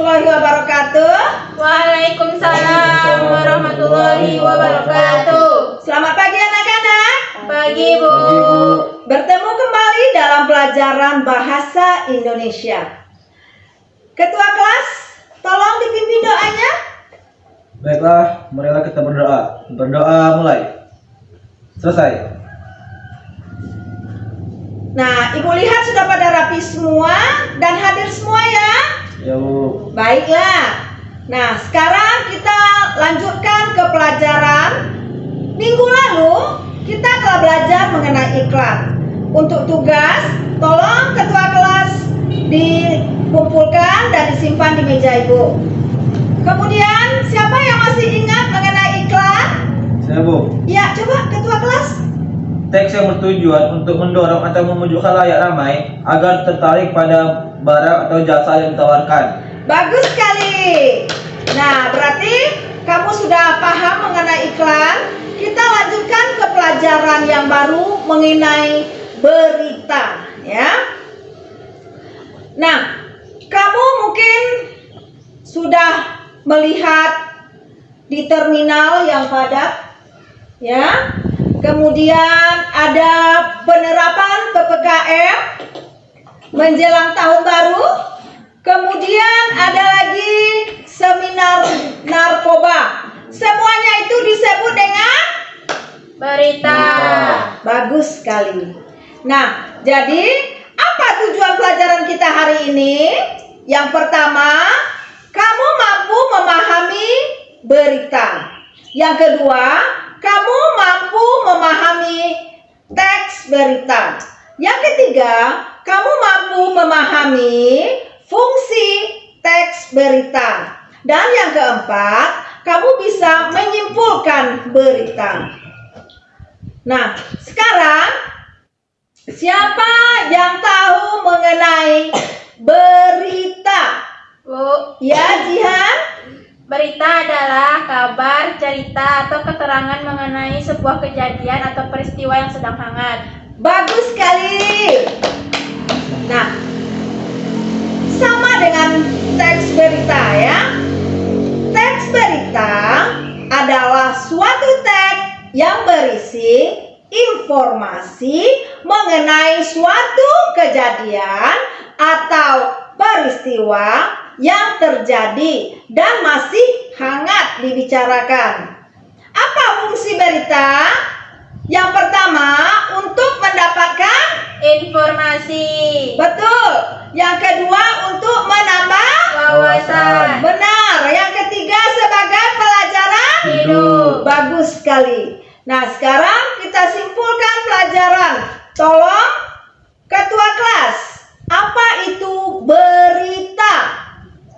warahmatullahi wabarakatuh. Waalaikumsalam warahmatullahi wabarakatuh. Selamat pagi anak-anak. Pagi, Bu. Bertemu kembali dalam pelajaran bahasa Indonesia. Ketua kelas, tolong dipimpin doanya. Baiklah, marilah kita berdoa. Berdoa mulai. Selesai. Nah, Ibu lihat sudah pada rapi semua dan hadir semua ya. Ya, Bu. Baiklah. Nah, sekarang kita lanjutkan ke pelajaran. Minggu lalu kita telah belajar mengenai iklan. Untuk tugas, tolong ketua kelas dikumpulkan dan disimpan di meja Ibu. Kemudian, siapa yang masih ingat mengenai iklan? Saya, Bu. Ya, coba ketua kelas. Teks yang bertujuan untuk mendorong atau memujuk khalayak ramai agar tertarik pada barang atau jasa yang ditawarkan. Bagus sekali. Nah, berarti kamu sudah paham mengenai iklan. Kita lanjutkan ke pelajaran yang baru mengenai berita, ya. Nah, kamu mungkin sudah melihat di terminal yang padat, ya. Kemudian ada penerapan PPKM menjelang tahun baru. Kemudian ada lagi seminar narkoba. Semuanya itu disebut dengan Berita. bagus sekali. Nah, jadi apa tujuan pelajaran kita hari ini? Yang pertama, kamu mampu memahami berita. Yang kedua, kamu mampu memahami teks berita. Yang ketiga, kamu mampu memahami fungsi teks berita. Dan yang keempat, kamu bisa menyimpulkan berita. Nah, sekarang siapa yang tahu mengenai berita? Bu, Ya, Jihan? berita adalah kabar, cerita, atau keterangan mengenai sebuah kejadian atau peristiwa yang sedang hangat. Bagus sekali. Nah, sama dengan teks berita ya. Teks berita adalah suatu teks yang berisi informasi mengenai suatu kejadian atau peristiwa yang terjadi dan masih hangat dibicarakan. Apa fungsi berita? Yang pertama, untuk mendapatkan Informasi. betul. Yang kedua, untuk menambah Wawasan. benar. Yang ketiga, sebagai pelajaran Hidup. bagus sekali. Nah, sekarang kita simpulkan pelajaran. Tolong ketua kelas, apa itu berita?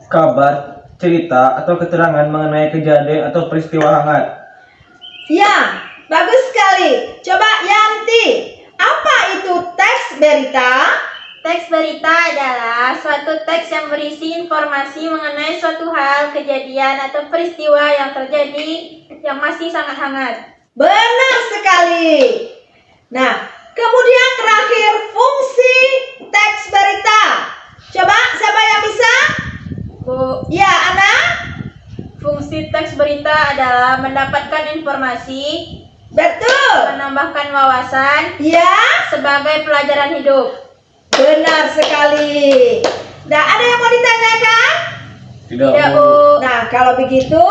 Kabar, cerita, atau keterangan mengenai kejadian atau peristiwa hangat. Ya, bagus sekali. Coba Yanti, apa itu teks berita? Teks berita adalah suatu teks yang berisi informasi mengenai suatu hal, kejadian, atau peristiwa yang terjadi yang masih sangat hangat. Benar sekali. Nah, kemudian terakhir fungsi teks berita. Coba siapa yang bisa? Bu, Ya, Ana? fungsi teks berita adalah mendapatkan informasi, Betul. menambahkan wawasan, Ya, sebagai pelajaran hidup. benar sekali. Nah, ada yang mau ditanyakan? Tidak, Tidak, Bu. Bu. Nah, kalau begitu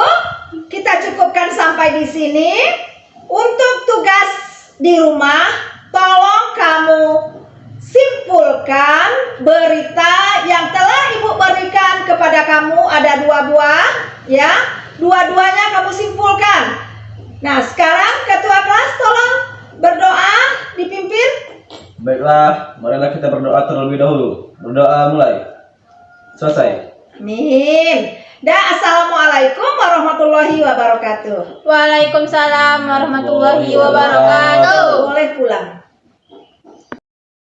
kita cukupkan sampai di sini. Untuk tugas di rumah, tolong kamu simpulkan berita yang telah Ibu berikan kepada kamu. Ada 2 buah, ya. Dua-duanya kamu simpulkan. Nah, sekarang ketua kelas tolong berdoa dipimpin. Baiklah, marilah kita berdoa terlebih dahulu. Berdoa mulai. Selesai. Amin. Dan assalamualaikum warahmatullahi wabarakatuh. Waalaikumsalam warahmatullahi wabarakatuh. Boleh pulang.